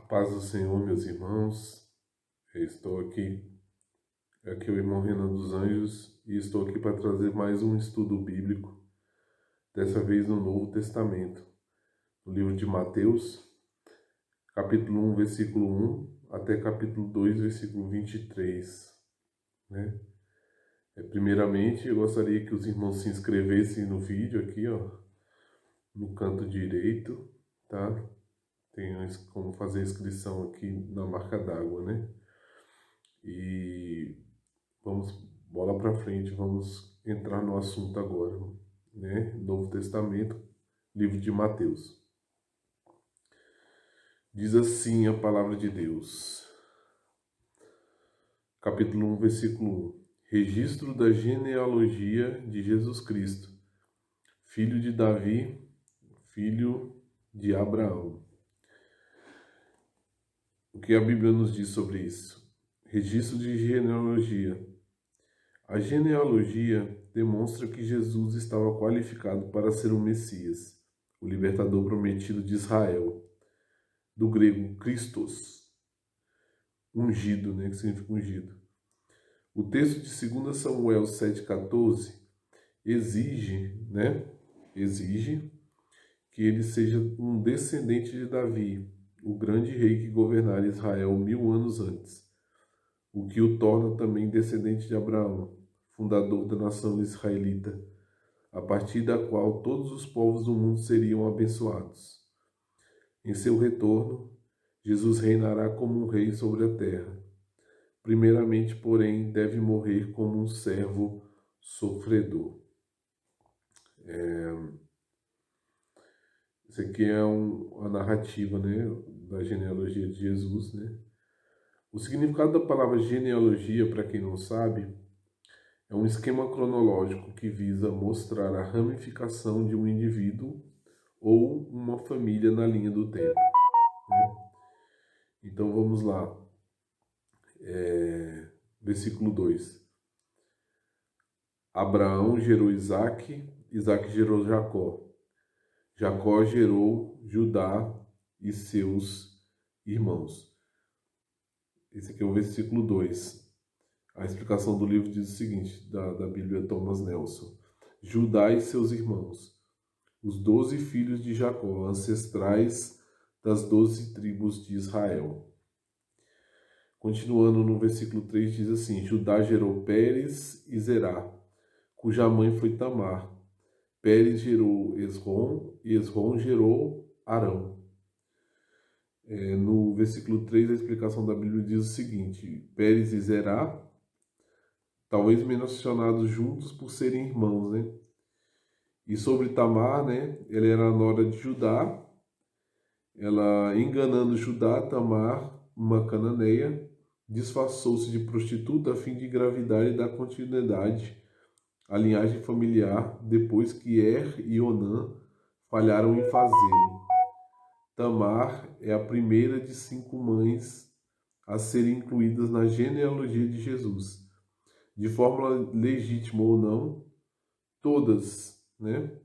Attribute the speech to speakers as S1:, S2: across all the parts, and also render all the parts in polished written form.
S1: A paz do Senhor, meus irmãos. Eu estou aqui é o irmão Renan dos Anjos, e estou aqui para trazer mais um estudo bíblico, dessa vez no Novo Testamento, no livro de Mateus, capítulo 1, versículo 1, até capítulo 2, versículo 23, né? Primeiramente, eu gostaria que os irmãos se inscrevessem no vídeo aqui, ó, no canto direito, tá? Tem como fazer a inscrição aqui na marca d'água, né? E vamos, bola para frente, vamos entrar no assunto agora, né? Novo Testamento, livro de Mateus. Diz assim a palavra de Deus. Capítulo 1, versículo 1. Registro da genealogia de Jesus Cristo, filho de Davi, filho de Abraão. O que a Bíblia nos diz sobre isso? Registro de genealogia. A genealogia demonstra que Jesus estava qualificado para ser o Messias, o libertador prometido de Israel, do grego Christos, ungido, né, que significa ungido. O texto de 2 Samuel 7,14 exige que ele seja um descendente de Davi, o grande rei que governara Israel 1000 anos antes, o que o torna também descendente de Abraão, fundador da nação israelita, a partir da qual todos os povos do mundo seriam abençoados. Em seu retorno, Jesus reinará como um rei sobre a terra. Primeiramente, porém, deve morrer como um servo sofredor. Isso aqui é a narrativa, né, da genealogia de Jesus, né? O significado da palavra genealogia, para quem não sabe, é um esquema cronológico que visa mostrar a ramificação de um indivíduo ou uma família na linha do tempo, né? Então vamos lá. Versículo 2. Abraão gerou Isaque, Isaque gerou Jacó. Jacó gerou Judá e seus irmãos. Esse aqui é o versículo 2. A explicação do livro diz o seguinte, da Bíblia Thomas Nelson. Judá e seus irmãos, os 12 filhos de Jacó, ancestrais das 12 tribos de Israel. Continuando no versículo 3, diz assim, Judá gerou Pérez e Zerá, cuja mãe foi Tamar. Pérez gerou Esrom e Esrom gerou Arão. No versículo 3, a explicação da Bíblia diz o seguinte, Pérez e Zerá, talvez mencionados juntos por serem irmãos, né? E sobre Tamar, né? Ela era a nora de Judá. Ela, enganando Judá, Tamar, uma cananeia, disfarçou-se de prostituta a fim de engravidar e dar continuidade à linhagem familiar depois que e Onã falharam em fazê-lo. Tamar é a primeira de 5 mães a serem incluídas na genealogia de Jesus. De forma legítima ou não, todas, né?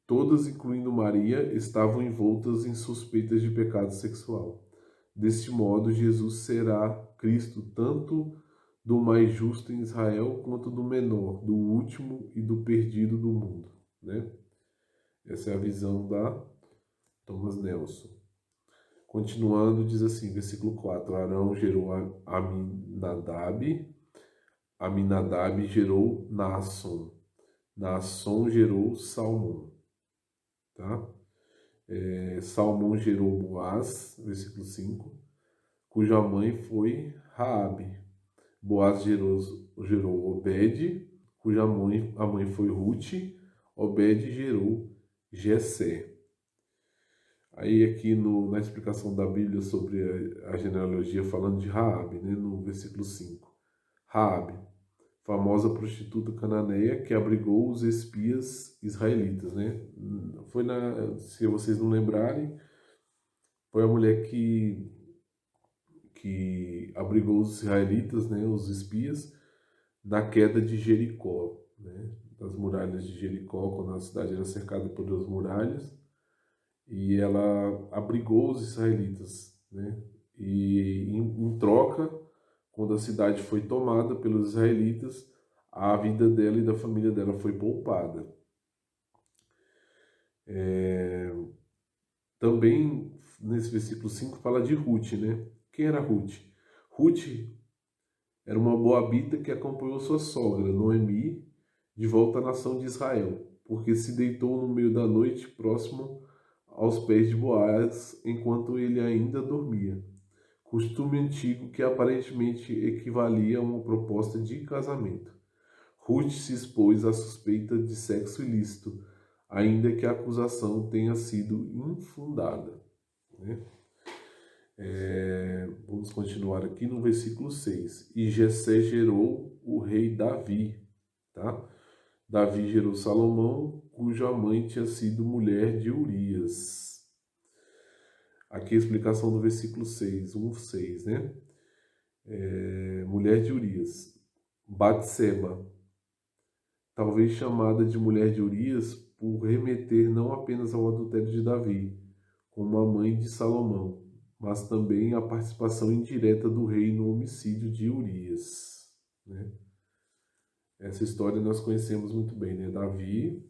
S1: Todas, incluindo Maria, estavam envoltas em suspeitas de pecado sexual. Deste modo, Jesus será Cristo tanto do mais justo em Israel quanto do menor, do último e do perdido do mundo, né? Essa é a visão da Thomas Nelson. Continuando, diz assim, versículo 4, Arão gerou Aminadab, Aminadab gerou Naasson, Naasson gerou Salmão, tá? Salmão gerou Boaz, versículo 5, cuja mãe foi Raabe. Boaz gerou Obed, cuja mãe foi Ruth. Obed gerou Jessé. Aí aqui na explicação da Bíblia sobre a genealogia, falando de Raabe, né, no versículo 5. Raabe, famosa prostituta cananeia que abrigou os espias israelitas, né? Se vocês não lembrarem, foi a mulher que abrigou os israelitas, né, os espias, na queda de Jericó, né, das muralhas de Jericó, quando a cidade era cercada por 2 muralhas, e ela abrigou os israelitas, né? E em troca, quando a cidade foi tomada pelos israelitas, a vida dela e da família dela foi poupada. Também, nesse versículo 5 fala de Ruth, né? Quem era Ruth? Ruth era uma moabita que acompanhou sua sogra, Noemi, de volta à nação de Israel, porque se deitou no meio da noite próximo aos pés de Boaz, enquanto ele ainda dormia. Costume antigo que aparentemente equivalia a uma proposta de casamento. Ruth se expôs à suspeita de sexo ilícito, ainda que a acusação tenha sido infundada, né? Vamos continuar aqui no versículo 6. E Jessé gerou o rei Davi, tá? Davi gerou Salomão, cuja mãe tinha sido mulher de Urias. Aqui a explicação do versículo 6, 1:6, né? Mulher de Urias. Batseba, talvez chamada de mulher de Urias por remeter não apenas ao adultério de Davi, como a mãe de Salomão, mas também à participação indireta do rei no homicídio de Urias, né? Essa história nós conhecemos muito bem, né? Davi,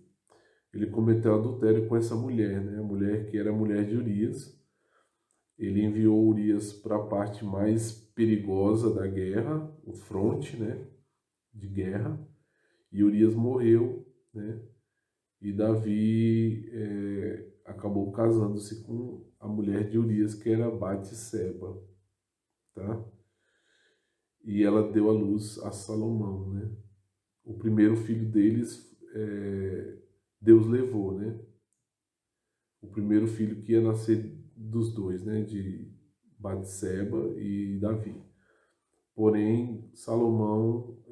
S1: ele cometeu adultério com essa mulher, né? A mulher que era mulher de Urias. Ele enviou Urias para a parte mais perigosa da guerra, o fronte, né? De guerra. E Urias morreu, né? E Davi acabou casando-se com a mulher de Urias, que era Batseba, tá? E ela deu à luz a Salomão, né? O primeiro filho deles, Deus levou, né? O primeiro filho que ia nascer dos dois, né? De Batseba e Davi. Porém, Salomão,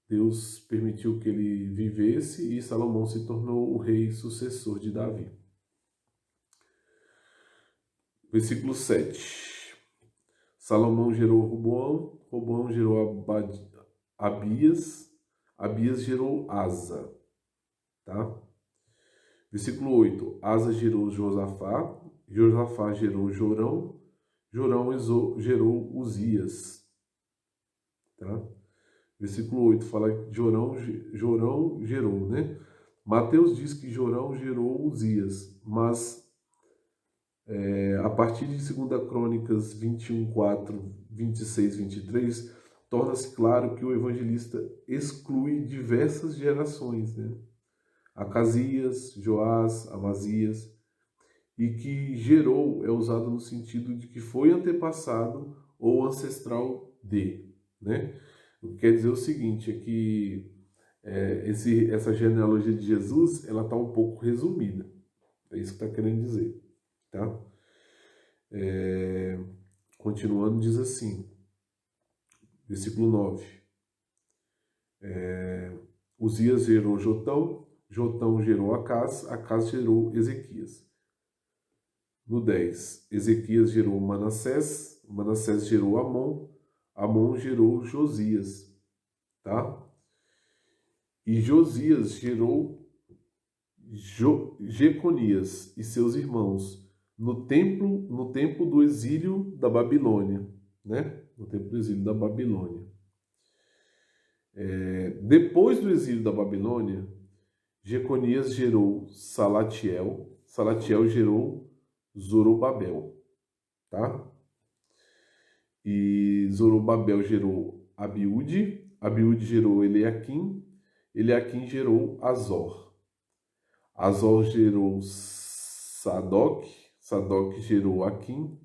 S1: Deus permitiu que ele vivesse e Salomão se tornou o rei sucessor de Davi. Versículo 7. Salomão gerou Roboão, Roboão gerou Abias, Abias gerou Asa, tá? Versículo 8. Asa gerou Josafá, Josafá gerou Jorão, Jorão gerou Uzias, tá? Versículo 8 fala que Jorão gerou, né? Mateus diz que Jorão gerou Uzias, mas a partir de 2 Crônicas 21, 4, 26, 23, torna-se claro que o evangelista exclui diversas gerações, né? Acasias, Joás, Amazias, e que gerou é usado no sentido de que foi antepassado ou ancestral de, né? O que quer dizer o seguinte, é que essa genealogia de Jesus, ela está um pouco resumida. É isso que está querendo dizer, tá? Continuando, diz assim, versículo 9. Uzias gerou Jotão, Jotão gerou Acás, Acás gerou Ezequias. No 10, Ezequias gerou Manassés, Manassés gerou Amon, Amon gerou Josias, tá? E Josias gerou Jeconias e seus irmãos no tempo do exílio da Babilônia, né? No tempo do exílio da Babilônia. Depois do exílio da Babilônia, Jeconias gerou Salatiel, Salatiel gerou Zorobabel, tá? E Zorobabel gerou Abiúde, Abiúde gerou Eliaquim, Eliaquim gerou Azor. Azor gerou Sadoc, Sadoc gerou Aquim,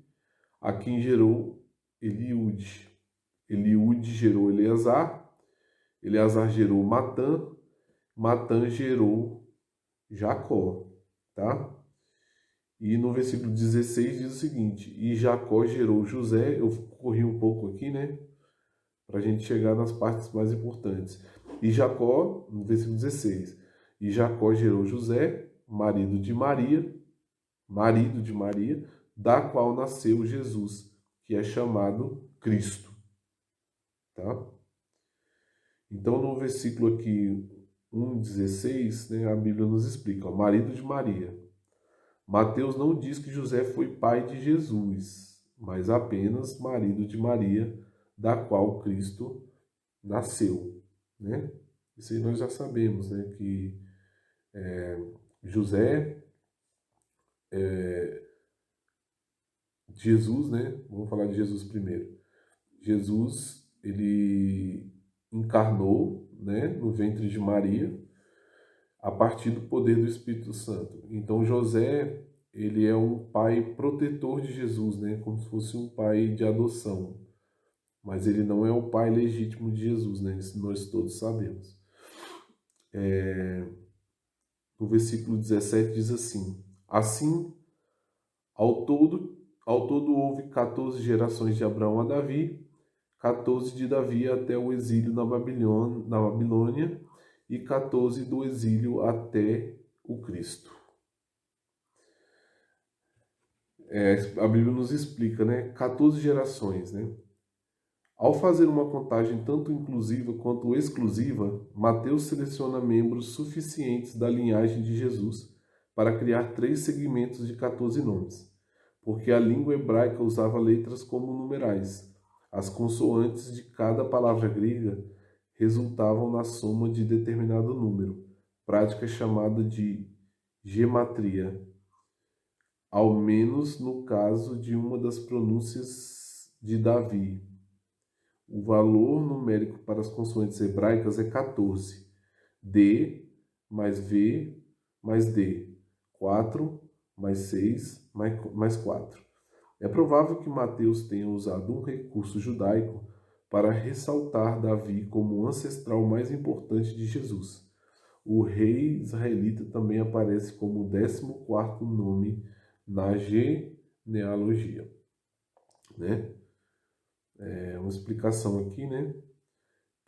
S1: Aquim gerou Eliúde, Eliúde gerou Eleazar, Eleazar gerou Matã, Matã gerou Jacó, tá? E no versículo 16 diz o seguinte, e Jacó gerou José, eu corri um pouco aqui, né? Para a gente chegar nas partes mais importantes. E Jacó, no versículo 16, e Jacó gerou José, marido de Maria, da qual nasceu Jesus, que é chamado Cristo, tá? Então, no versículo aqui 1,16, né, a Bíblia nos explica, ó, marido de Maria. Mateus não diz que José foi pai de Jesus, mas apenas marido de Maria, da qual Cristo nasceu, né? Isso aí nós já sabemos, né? Que José, Jesus, né? Vamos falar de Jesus primeiro. Jesus, ele encarnou, né, no ventre de Maria, a partir do poder do Espírito Santo. Então José, ele é um pai protetor de Jesus, né, como se fosse um pai de adoção. Mas ele não é o pai legítimo de Jesus, né? Isso nós todos sabemos. No versículo 17 diz assim: Assim, ao todo houve 14 gerações de Abraão a Davi, 14 de Davi até o exílio na Babilônia e 14 do exílio até o Cristo. A Bíblia nos explica, né? 14 gerações, né? Ao fazer uma contagem tanto inclusiva quanto exclusiva, Mateus seleciona membros suficientes da linhagem de Jesus para criar 3 segmentos de 14 nomes, porque a língua hebraica usava letras como numerais. As consoantes de cada palavra grega resultavam na soma de determinado número, prática chamada de gematria, ao menos no caso de uma das pronúncias de Davi. O valor numérico para as consoantes hebraicas é 14. D mais V mais D. 4 mais 6 mais 4. É provável que Mateus tenha usado um recurso judaico para ressaltar Davi como o ancestral mais importante de Jesus. O rei israelita também aparece como o 14º nome na genealogia, né? É uma explicação aqui, né?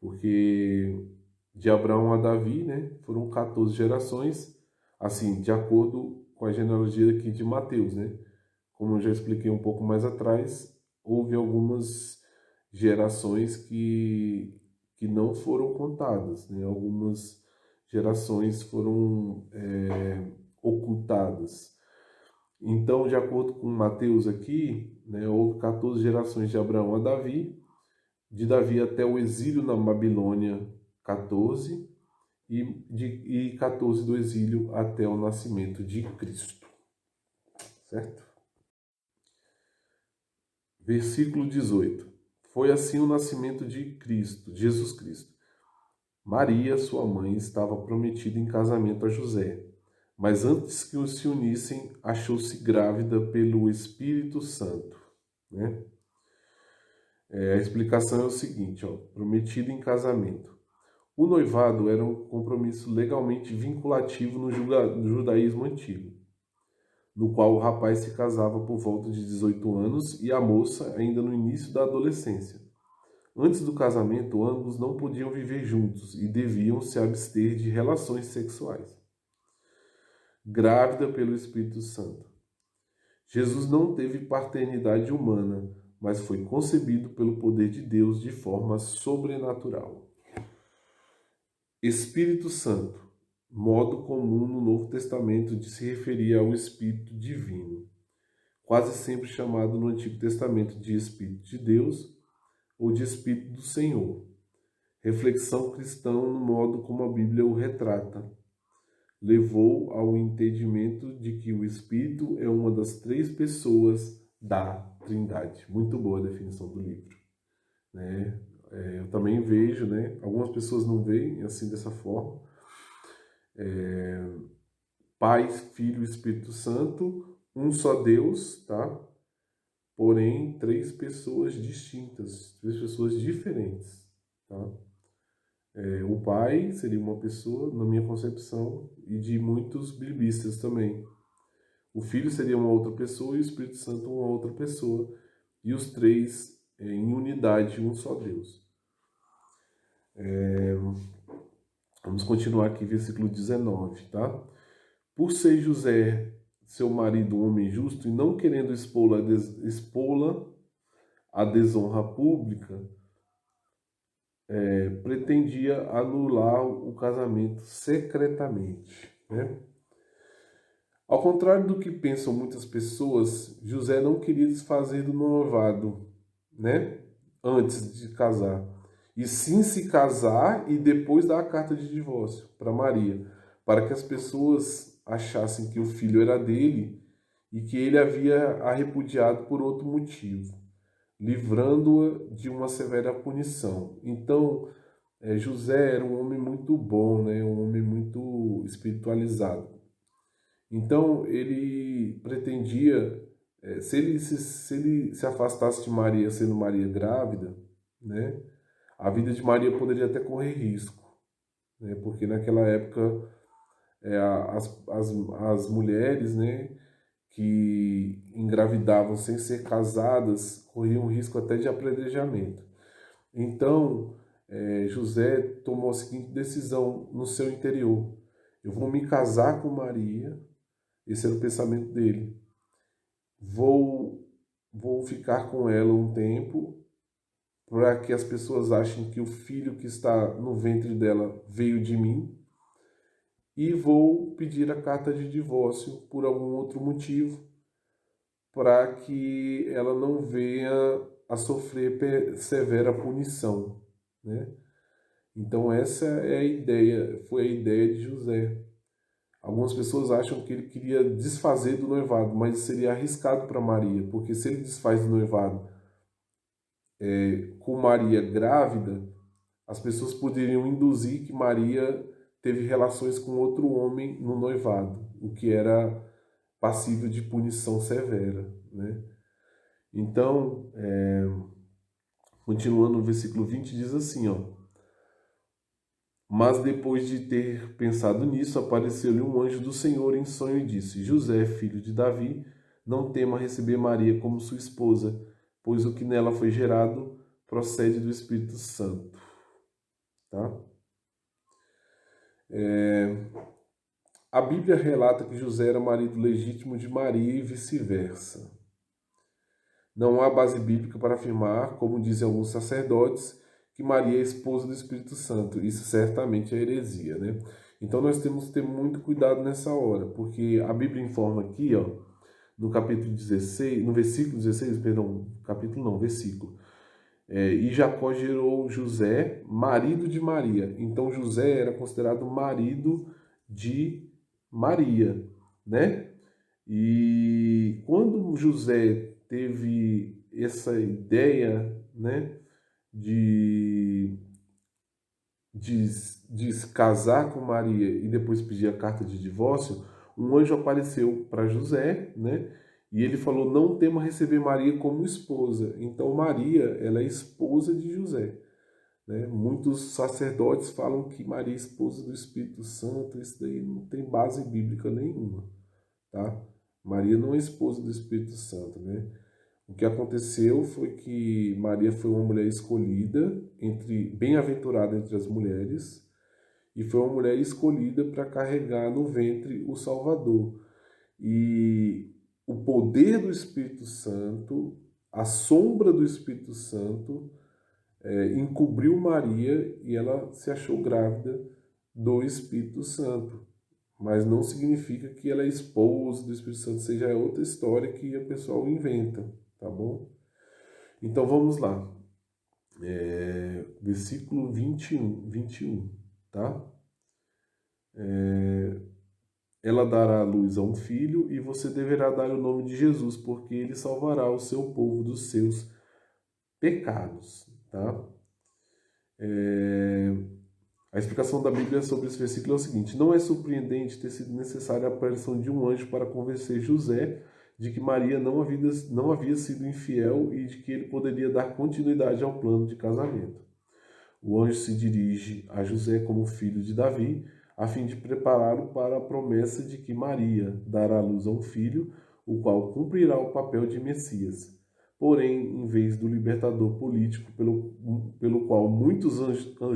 S1: Porque de Abraão a Davi, né, foram 14 gerações, assim, de acordo com a genealogia aqui de Mateus, né? Como eu já expliquei um pouco mais atrás, houve algumas gerações que não foram contadas, né? Algumas gerações foram ocultadas. Então, de acordo com Mateus aqui, né, houve 14 gerações de Abraão a Davi, de Davi até o exílio na Babilônia, 14, e 14 do exílio até o nascimento de Cristo. Certo? Versículo 18. Foi assim o nascimento de Cristo, Jesus Cristo. Maria, sua mãe, estava prometida em casamento a José, mas antes que os se unissem, achou-se grávida pelo Espírito Santo. Né? A explicação é o seguinte, ó, prometida em casamento. O noivado era um compromisso legalmente vinculativo no judaísmo antigo, no qual o rapaz se casava por volta de 18 anos e a moça ainda no início da adolescência. Antes do casamento, ambos não podiam viver juntos e deviam se abster de relações sexuais. Grávida pelo Espírito Santo. Jesus não teve paternidade humana, mas foi concebido pelo poder de Deus de forma sobrenatural. Espírito Santo, modo comum no Novo Testamento de se referir ao Espírito Divino, quase sempre chamado no Antigo Testamento de Espírito de Deus ou de Espírito do Senhor. Reflexão cristã no modo como a Bíblia o retrata. Levou ao entendimento de que o Espírito é uma das 3 pessoas da Trindade. Muito boa a definição do livro, né? Eu também vejo, né? Algumas pessoas não veem assim dessa forma. Pai, Filho e Espírito Santo, um só Deus, tá? Porém, 3 pessoas distintas, 3 pessoas diferentes, tá? O Pai seria uma pessoa, na minha concepção, e de muitos biblistas também. O Filho seria uma outra pessoa e o Espírito Santo uma outra pessoa. E os 3 em unidade, um só Deus. Vamos continuar aqui, versículo 19, tá? Por ser José, seu marido, um homem justo, e não querendo expô-la à desonra pública, pretendia anular o casamento secretamente, né? Ao contrário do que pensam muitas pessoas, José não queria desfazer do noivado, né? Antes de casar. E sim se casar e depois dar a carta de divórcio para Maria, para que as pessoas achassem que o filho era dele e que ele havia a repudiado por outro motivo, livrando-a de uma severa punição. Então, José era um homem muito bom, né? Um homem muito espiritualizado. Então, ele pretendia, se ele se afastasse de Maria, sendo Maria grávida, né? A vida de Maria poderia até correr risco, né? Porque naquela época as mulheres, né, que engravidavam sem ser casadas corriam risco até de apedrejamento. Então, José tomou a seguinte decisão no seu interior: eu vou me casar com Maria. Esse era o pensamento dele. Vou ficar com ela um tempo para que as pessoas achem que o filho que está no ventre dela veio de mim e vou pedir a carta de divórcio por algum outro motivo para que ela não venha a sofrer severa punição, né? Então essa é a ideia, foi a ideia de José. Algumas pessoas acham que ele queria desfazer do noivado, mas seria arriscado para Maria, porque se ele desfaz do noivado com Maria grávida, as pessoas poderiam induzir que Maria teve relações com outro homem no noivado, o que era passível de punição severa, né? Então, continuando no versículo 20, diz assim, ó: mas depois de ter pensado nisso, apareceu-lhe um anjo do Senhor em sonho e disse: José, filho de Davi, não tema receber Maria como sua esposa, pois o que nela foi gerado procede do Espírito Santo. Tá? A Bíblia relata que José era marido legítimo de Maria e vice-versa. Não há base bíblica para afirmar, como dizem alguns sacerdotes, que Maria é esposa do Espírito Santo. Isso certamente é heresia, né? Então nós temos que ter muito cuidado nessa hora, porque a Bíblia informa aqui, ó, no capítulo 16, no versículo 16, perdão, capítulo não, versículo. E Jacó gerou José, marido de Maria. Então José era considerado marido de Maria, né? E quando José teve essa ideia, né, de, de, de se casar com Maria e depois pedir a carta de divórcio, um anjo apareceu para José, né, e ele falou: não tema receber Maria como esposa. Então Maria, ela é esposa de José, né? Muitos sacerdotes falam que Maria é esposa do Espírito Santo. Isso daí não tem base bíblica nenhuma, tá? Maria não é esposa do Espírito Santo, né? O que aconteceu foi que Maria foi uma mulher escolhida, bem-aventurada entre as mulheres, e foi uma mulher escolhida para carregar no ventre o Salvador. E o poder do Espírito Santo, a sombra do Espírito Santo, encobriu Maria e ela se achou grávida do Espírito Santo. Mas não significa que ela é esposa do Espírito Santo, seja outra história que o pessoal inventa, tá bom? Então vamos lá. Versículo 21, tá? Ela dará à luz a um filho e você deverá dar o nome de Jesus, porque ele salvará o seu povo dos seus pecados, tá? A explicação da Bíblia sobre esse versículo é o seguinte: não é surpreendente ter sido necessária a aparição de um anjo para convencer José de que Maria não havia sido infiel e de que ele poderia dar continuidade ao plano de casamento. O anjo se dirige a José como filho de Davi, a fim de prepará-lo para a promessa de que Maria dará à luz a um filho, o qual cumprirá o papel de Messias. Porém, em vez do libertador político pelo qual muitos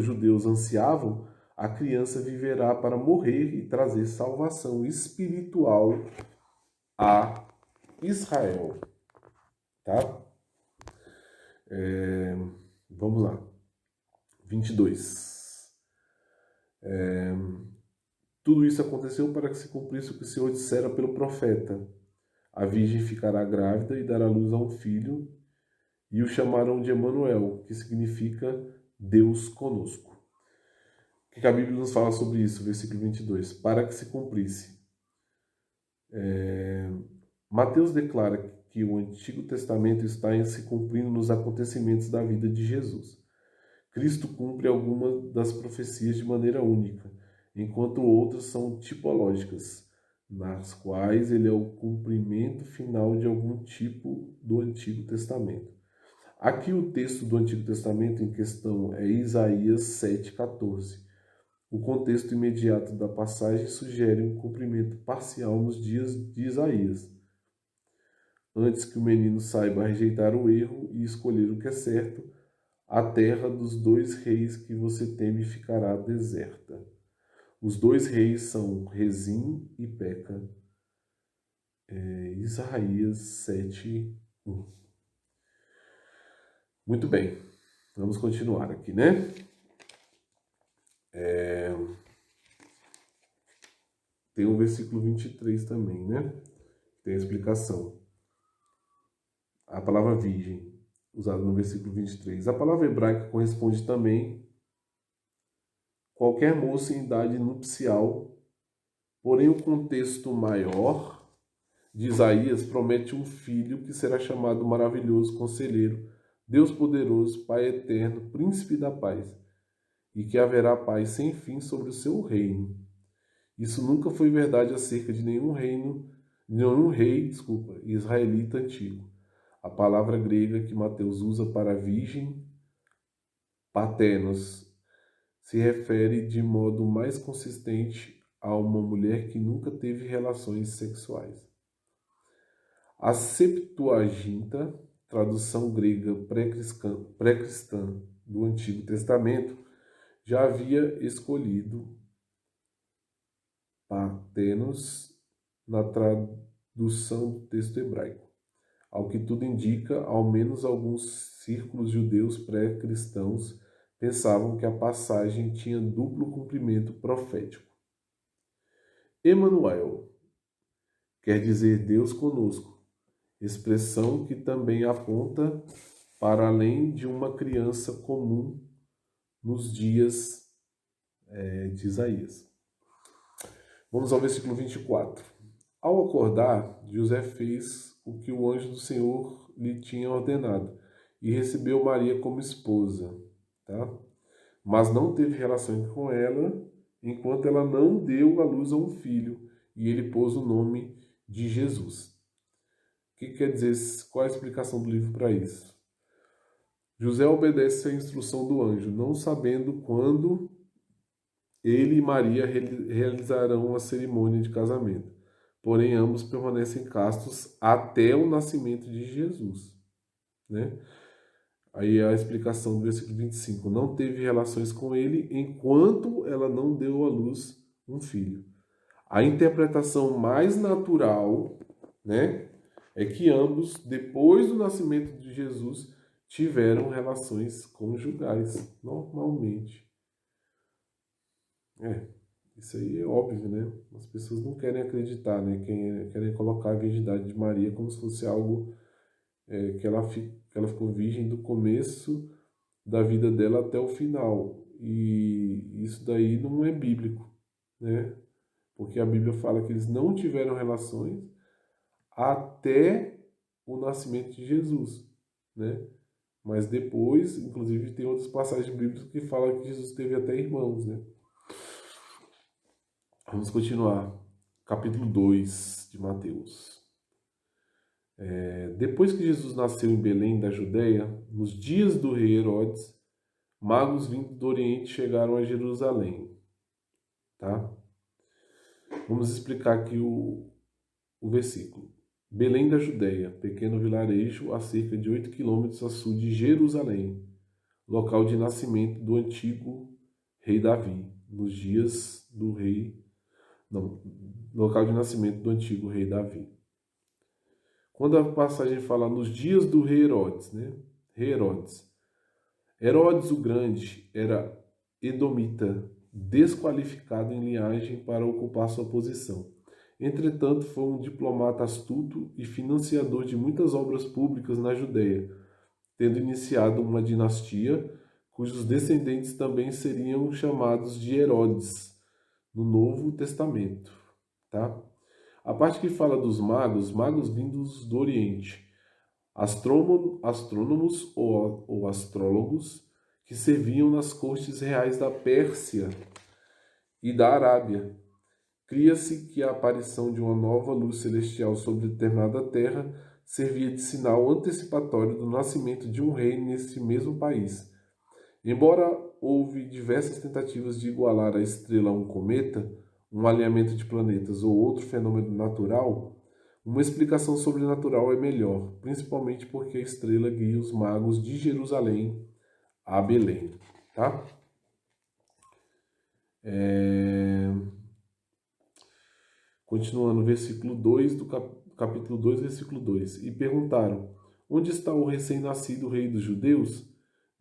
S1: judeus ansiavam, a criança viverá para morrer e trazer salvação espiritual a Israel. Tá? Vamos lá. 22. Tudo isso aconteceu para que se cumprisse o que o Senhor dissera pelo profeta. A virgem ficará grávida e dará luz a um filho, e o chamarão de Emanuel, que significa Deus conosco. O que a Bíblia nos fala sobre isso? Versículo 22. Para que se cumprisse. Mateus declara que o Antigo Testamento está se cumprindo nos acontecimentos da vida de Jesus. Cristo cumpre algumas das profecias de maneira única, enquanto outras são tipológicas, nas quais ele é o cumprimento final de algum tipo do Antigo Testamento. Aqui o texto do Antigo Testamento em questão é Isaías 7,14. O contexto imediato da passagem sugere um cumprimento parcial nos dias de Isaías. Antes que o menino saiba rejeitar o erro e escolher o que é certo, a terra dos 2 reis que você teme ficará deserta. Os 2 reis são Rezim e Peca. Isaías 7:1. Muito bem, vamos continuar aqui, né? Tem o versículo 23 também, né? Tem a explicação. A palavra virgem, usada no versículo 23. A palavra hebraica corresponde também qualquer moça em idade nupcial, porém o contexto maior de Isaías promete um filho que será chamado maravilhoso conselheiro, Deus poderoso, Pai eterno, príncipe da paz, e que haverá paz sem fim sobre o seu reino. Isso nunca foi verdade acerca de nenhum rei israelita antigo. A palavra grega que Mateus usa para virgem, paternos, se refere de modo mais consistente a uma mulher que nunca teve relações sexuais. A Septuaginta, tradução grega pré-cristã do Antigo Testamento, já havia escolhido paternos na tradução do texto hebraico. Ao que tudo indica, ao menos alguns círculos judeus pré-cristãos pensavam que a passagem tinha duplo cumprimento profético. Emanuel quer dizer Deus conosco, expressão que também aponta para além de uma criança comum nos dias de Isaías. Vamos ao versículo 24. Ao acordar, José fez o que o anjo do Senhor lhe tinha ordenado e recebeu Maria como esposa, tá? Mas não teve relações com ela enquanto ela não deu à luz a um filho, e ele pôs o nome de Jesus. O que quer dizer? Qual é a explicação do livro para isso? José obedece à instrução do anjo, não sabendo quando ele e Maria realizarão a cerimônia de casamento. Porém, ambos permanecem castos até o nascimento de Jesus, né? Aí a explicação do versículo 25. Não teve relações com ele enquanto ela não deu à luz um filho. A interpretação mais natural, né, é que ambos, depois do nascimento de Jesus, tiveram relações conjugais, normalmente. Isso aí é óbvio, né? As pessoas não querem acreditar, né? Querem colocar a virgindade de Maria como se fosse algo que ela ficou virgem do começo da vida dela até o final. E isso daí não é bíblico, né? Porque a Bíblia fala que eles não tiveram relações até o nascimento de Jesus, né? Mas depois, inclusive, tem outras passagens bíblicas que falam que Jesus teve até irmãos, né? Vamos continuar. Capítulo 2 de Mateus. Depois que Jesus nasceu em Belém da Judéia, nos dias do rei Herodes, magos vindos do Oriente chegaram a Jerusalém. Tá? Vamos explicar aqui o versículo. Belém da Judéia, pequeno vilarejo a cerca de 8 quilômetros a sul de Jerusalém, local de nascimento do antigo rei Davi, nos dias do rei... Não, local de nascimento do antigo rei Davi. Quando a passagem fala nos dias do rei Herodes, né? Rei Herodes. Herodes o Grande era edomita, desqualificado em linhagem para ocupar sua posição. Entretanto, foi um diplomata astuto e financiador de muitas obras públicas na Judéia, tendo iniciado uma dinastia cujos descendentes também seriam chamados de Herodes no Novo Testamento, tá? A parte que fala dos magos vindos do Oriente, astrônomos ou astrólogos que serviam nas cortes reais da Pérsia e da Arábia. Cria-se que a aparição de uma nova luz celestial sobre determinada terra servia de sinal antecipatório do nascimento de um rei nesse mesmo país. Embora houve diversas tentativas de igualar a estrela a um cometa, um alinhamento de planetas ou outro fenômeno natural, uma explicação sobrenatural é melhor, principalmente porque a estrela guia os magos de Jerusalém a Belém. Tá? Continuando, versículo 2 do capítulo 2, versículo 2. E perguntaram, onde está o recém-nascido rei dos judeus?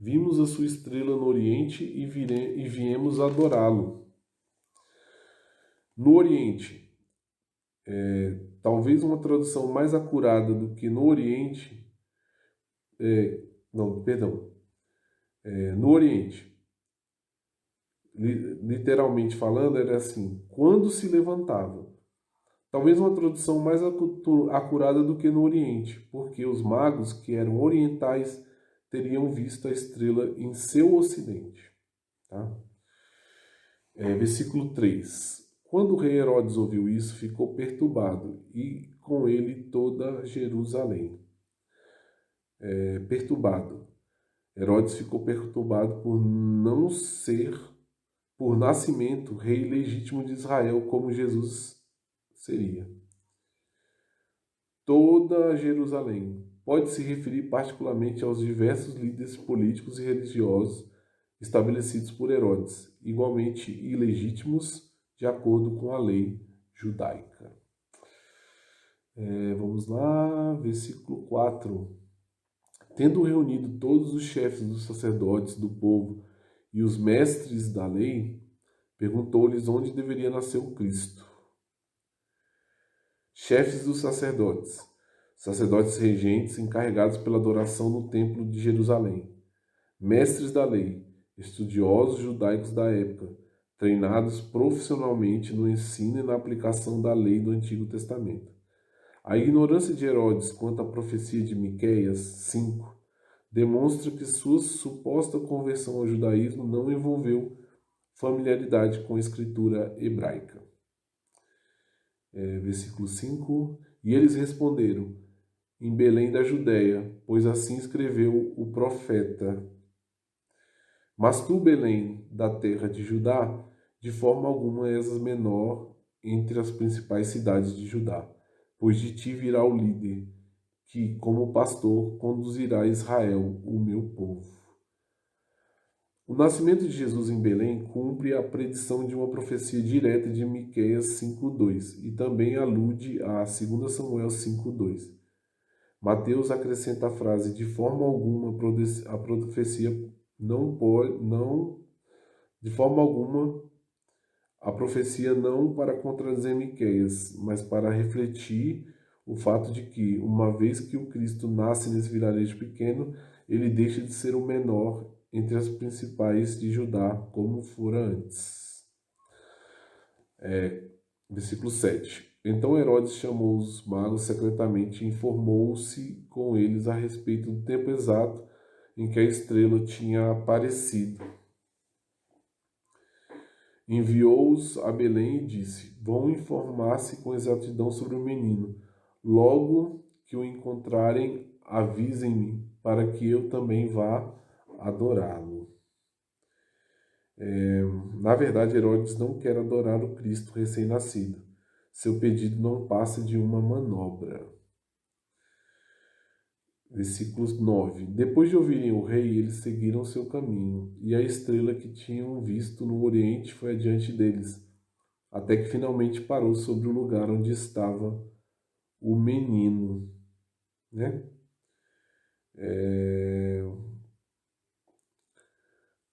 S1: Vimos a sua estrela no Oriente e viemos adorá-lo. No Oriente, talvez uma tradução mais acurada do que no Oriente, no Oriente, literalmente falando, era assim, quando se levantava. Talvez uma tradução mais acurada do que no Oriente, porque os magos, que eram orientais, teriam visto a estrela em seu ocidente. Tá? Versículo 3. Quando o rei Herodes ouviu isso, ficou perturbado, e com ele toda Jerusalém. Perturbado. Herodes ficou perturbado por não ser, por nascimento, rei legítimo de Israel, como Jesus seria. Toda Jerusalém pode se referir particularmente aos diversos líderes políticos e religiosos estabelecidos por Herodes, igualmente ilegítimos de acordo com a lei judaica. Vamos lá, versículo 4. Tendo reunido todos os chefes dos sacerdotes do povo e os mestres da lei, perguntou-lhes onde deveria nascer o Cristo. Chefes dos sacerdotes, sacerdotes regentes encarregados pela adoração no templo de Jerusalém, mestres da lei, estudiosos judaicos da época, treinados profissionalmente no ensino e na aplicação da lei do Antigo Testamento. A ignorância de Herodes quanto à profecia de Miqueias 5 demonstra que sua suposta conversão ao judaísmo não envolveu familiaridade com a escritura hebraica. Versículo 5. E eles responderam, em Belém da Judéia, pois assim escreveu o profeta. Mas tu, Belém, da terra de Judá, de forma alguma és a menor entre as principais cidades de Judá, pois de ti virá o líder, que, como pastor, conduzirá Israel, o meu povo. O nascimento de Jesus em Belém cumpre a predição de uma profecia direta de Miqueias 5:2 e também alude a 2 Samuel 5:2. Mateus acrescenta a frase: de forma alguma a profecia não para contradizer Miqueias, mas para refletir o fato de que, uma vez que o Cristo nasce nesse vilarejo pequeno, ele deixa de ser o menor entre as principais de Judá, como fora antes. Versículo 7. Então Herodes chamou os magos secretamente e informou-se com eles a respeito do tempo exato em que a estrela tinha aparecido. Enviou-os a Belém e disse: vão informar-se com exatidão sobre o menino. Logo que o encontrarem, avisem-me, para que eu também vá adorá-lo. Na verdade, Herodes não quer adorar o Cristo recém-nascido. Seu pedido não passa de uma manobra. Versículo 9. Depois de ouvirem o rei, eles seguiram seu caminho, e a estrela que tinham visto no oriente foi adiante deles, até que finalmente parou sobre o lugar onde estava o menino.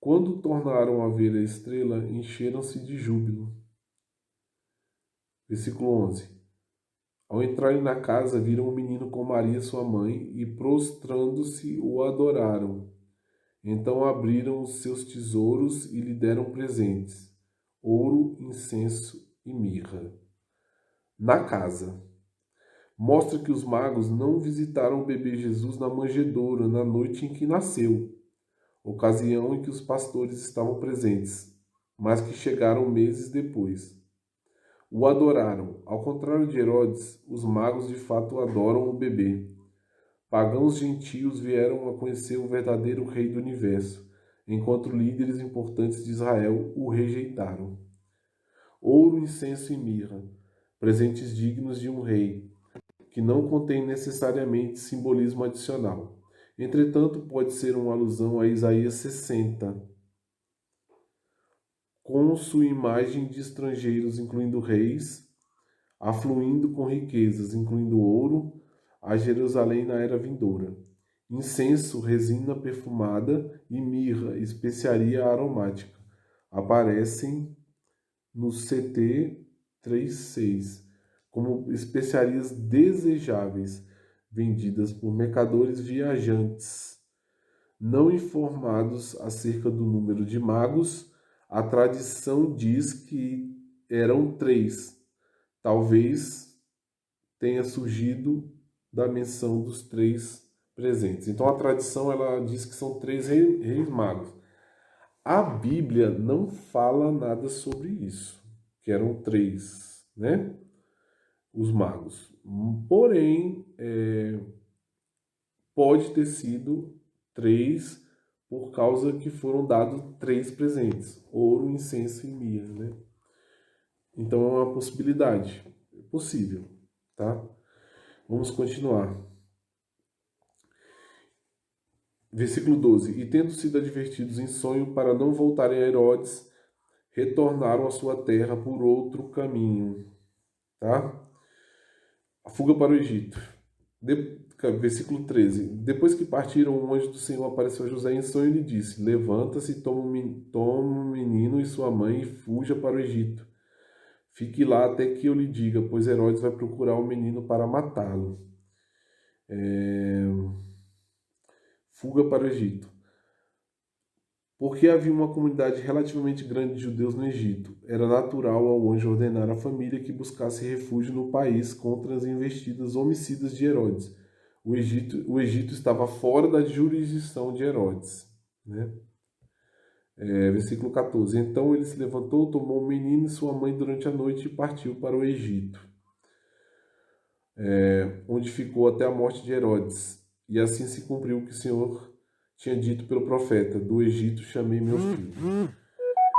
S1: Quando tornaram a ver a estrela, encheram-se de júbilo. Versículo 11. Ao entrarem na casa, viram o menino com Maria, sua mãe, e prostrando-se o adoraram. Então abriram os seus tesouros e lhe deram presentes: ouro, incenso e mirra. Na casa. Mostra que os magos não visitaram o bebê Jesus na manjedoura na noite em que nasceu, ocasião em que os pastores estavam presentes, mas que chegaram meses depois. O adoraram. Ao contrário de Herodes, os magos de fato adoram o bebê. Pagãos gentios vieram a conhecer o verdadeiro rei do universo, enquanto líderes importantes de Israel o rejeitaram. Ouro, incenso e mirra, presentes dignos de um rei, que não contém necessariamente simbolismo adicional. Entretanto, pode ser uma alusão a Isaías 60, com sua imagem de estrangeiros, incluindo reis, afluindo com riquezas, incluindo ouro, a Jerusalém na era vindoura. Incenso, resina perfumada e mirra, especiaria aromática, aparecem no CT 36 como especiarias desejáveis, vendidas por mercadores viajantes. Não informados acerca do número de magos, a tradição diz que eram 3. Talvez tenha surgido da menção dos 3 presentes. Então a tradição ela diz que são 3 reis magos. A Bíblia não fala nada sobre isso, que eram 3, né? Os magos. Porém, pode ter sido 3 por causa que foram dados 3 presentes: ouro, incenso e mirra, né? Então é uma possibilidade, é possível, tá? Vamos continuar. Versículo 12. E tendo sido advertidos em sonho para não voltarem a Herodes, retornaram à sua terra por outro caminho, tá? A fuga para o Egito. Versículo 13. Depois que partiram, um anjo do Senhor apareceu a José em sonho e lhe disse: levanta-se, toma o menino e sua mãe e fuja para o Egito. Fique lá até que eu lhe diga, pois Herodes vai procurar o menino para matá-lo. Fuga para o Egito. Porque havia uma comunidade relativamente grande de judeus no Egito, era natural ao anjo ordenar à família que buscasse refúgio no país contra as investidas homicidas de Herodes. O Egito estava fora da jurisdição de Herodes, né? Versículo 14. Então ele se levantou, tomou o menino e sua mãe durante a noite e partiu para o Egito, onde ficou até a morte de Herodes. E assim se cumpriu o que o Senhor tinha dito pelo profeta: do Egito chamei meu filho.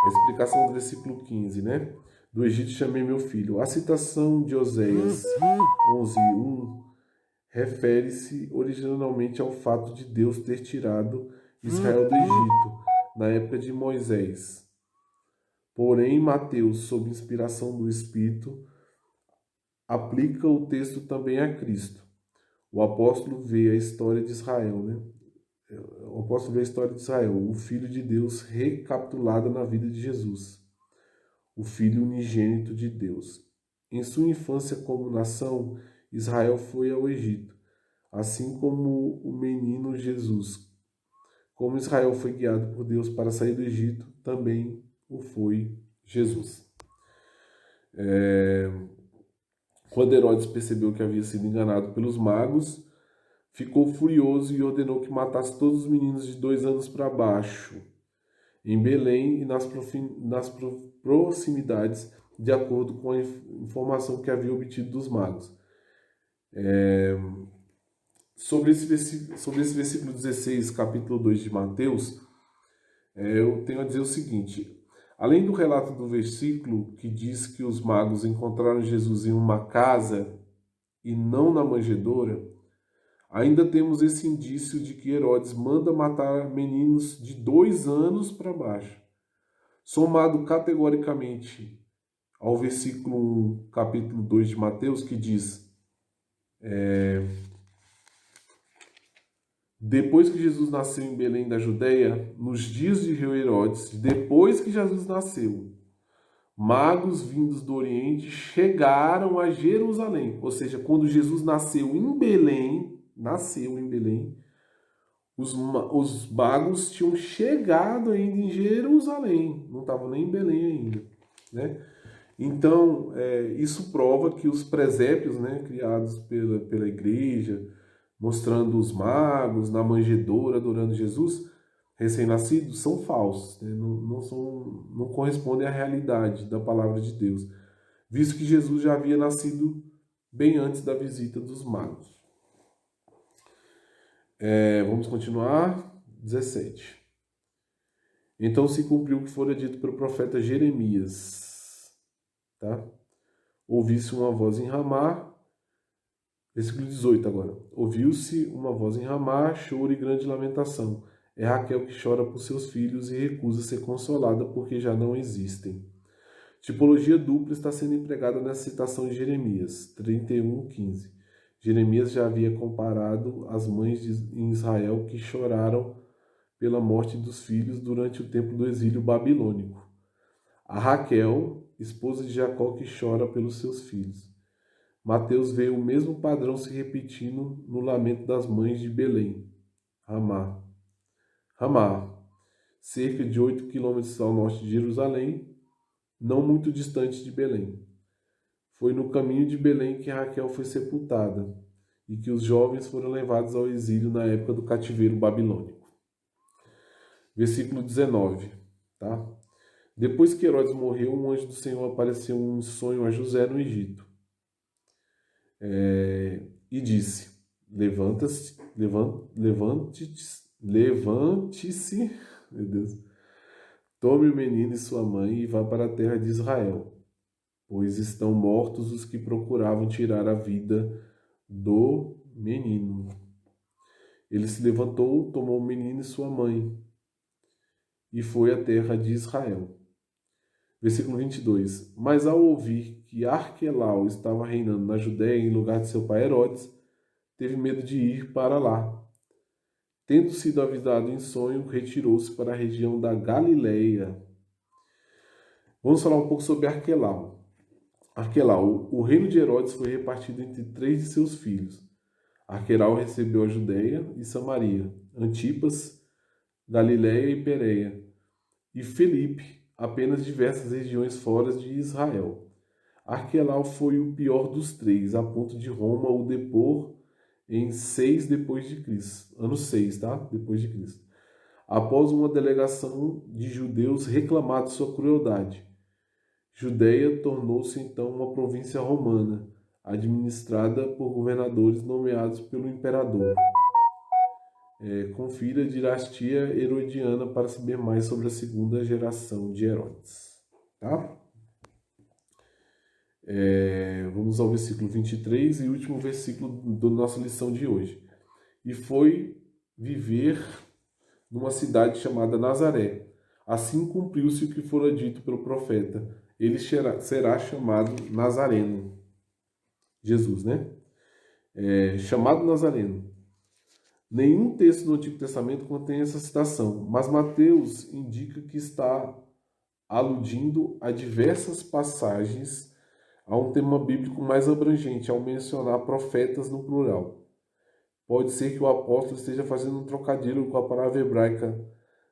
S1: A explicação do versículo 15, né? Do Egito chamei meu filho. A citação de Oséias 11:1 refere-se originalmente ao fato de Deus ter tirado Israel do Egito na época de Moisés. Porém, Mateus, sob inspiração do Espírito, aplica o texto também a Cristo. O apóstolo vê a história de Israel, né? O apóstolo vê a história de Israel, o Filho de Deus recapitulada na vida de Jesus, o Filho unigênito de Deus. Em sua infância como nação, Israel foi ao Egito, assim como o menino Jesus. Como Israel foi guiado por Deus para sair do Egito, também o foi Jesus. Quando Herodes percebeu que havia sido enganado pelos magos, ficou furioso e ordenou que matasse todos os meninos de 2 anos para baixo, em Belém e nas proximidades, de acordo com a informação que havia obtido dos magos. Sobre esse versículo 16, capítulo 2 de Mateus, eu tenho a dizer o seguinte: além do relato do versículo que diz que os magos encontraram Jesus em uma casa e não na manjedoura, ainda temos esse indício de que Herodes manda matar meninos de 2 anos para baixo, somado categoricamente ao versículo 1, capítulo 2 de Mateus, que diz: Depois que Jesus nasceu em Belém da Judéia, nos dias de rei Herodes, depois que Jesus nasceu, magos vindos do Oriente chegaram a Jerusalém. Ou seja, quando Jesus nasceu em Belém, os magos tinham chegado ainda em Jerusalém, não estavam nem em Belém ainda, né? Então, isso prova que os presépios, né, criados pela igreja, mostrando os magos na manjedoura adorando Jesus, recém-nascidos, são falsos, né? Não correspondem à realidade da palavra de Deus, visto que Jesus já havia nascido bem antes da visita dos magos. Vamos continuar. 17. Então se cumpriu o que fora dito pelo profeta Jeremias. Tá? Ouviu-se uma voz em Ramá. Versículo 18 agora. Ouviu-se uma voz em Ramá, choro e grande lamentação. É Raquel que chora por seus filhos e recusa ser consolada porque já não existem. Tipologia dupla está sendo empregada nessa citação de Jeremias 31:15. Jeremias já havia comparado as mães em Israel que choraram pela morte dos filhos durante o tempo do exílio babilônico. A Raquel, esposa de Jacó, que chora pelos seus filhos. Mateus vê o mesmo padrão se repetindo no lamento das mães de Belém. Ramá. Ramá, cerca de 8 quilômetros ao norte de Jerusalém, não muito distante de Belém. Foi no caminho de Belém que Raquel foi sepultada e que os jovens foram levados ao exílio na época do cativeiro babilônico. Versículo 19, tá? Depois que Herodes morreu, um anjo do Senhor apareceu em sonho a José no Egito. E disse: levante-se, meu Deus, tome o menino e sua mãe e vá para a terra de Israel, pois estão mortos os que procuravam tirar a vida do menino. Ele se levantou, tomou o menino e sua mãe e foi à terra de Israel. Versículo 22. Mas ao ouvir que Arquelau estava reinando na Judéia em lugar de seu pai Herodes, teve medo de ir para lá. Tendo sido avisado em sonho, retirou-se para a região da Galileia. Vamos falar um pouco sobre Arquelau. Arquelau, o reino de Herodes foi repartido entre 3 de seus filhos. Arquelau recebeu a Judéia e Samaria, Antipas, Galileia e Pérea, e Felipe, apenas diversas regiões fora de Israel. Arquelau foi o pior dos 3, a ponto de Roma o depor em 6 depois de Cristo. Ano 6, tá? Depois de Cristo. Após uma delegação de judeus reclamar de sua crueldade. Judéia tornou-se então uma província romana, administrada por governadores nomeados pelo imperador. Confira a dinastia herodiana para saber mais sobre a segunda geração de Herodes. Tá? Vamos ao versículo 23 e último versículo da nossa lição de hoje. E foi viver numa cidade chamada Nazaré. Assim cumpriu-se o que fora dito pelo profeta. Ele será chamado Nazareno. Jesus, né? Chamado Nazareno. Nenhum texto do Antigo Testamento contém essa citação, mas Mateus indica que está aludindo a diversas passagens a um tema bíblico mais abrangente ao mencionar profetas no plural. Pode ser que o apóstolo esteja fazendo um trocadilho com a palavra hebraica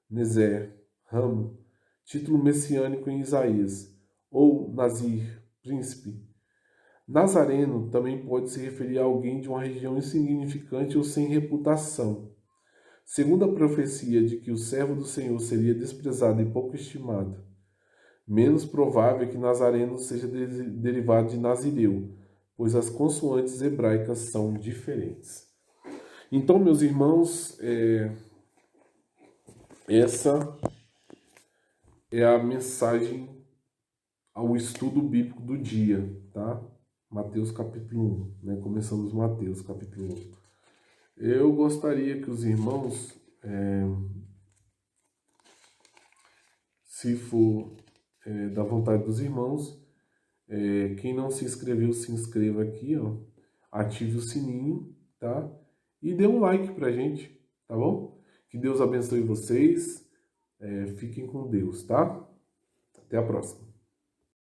S1: Nezer, ramo, título messiânico em Isaías, ou Nazir, príncipe. Nazareno também pode se referir a alguém de uma região insignificante ou sem reputação. Segundo a profecia de que o servo do Senhor seria desprezado e pouco estimado, menos provável é que Nazareno seja derivado de Nazireu, pois as consoantes hebraicas são diferentes. Então, meus irmãos, essa é a mensagem ao estudo bíblico do dia, tá? Mateus capítulo 1, né? Começamos Mateus capítulo 1. Eu gostaria que os irmãos, se for da vontade dos irmãos, quem não se inscreveu, se inscreva aqui, ó, ative o sininho, tá? E dê um like pra gente. tá bom? Que Deus abençoe vocês. Fiquem com Deus, tá? Até a próxima.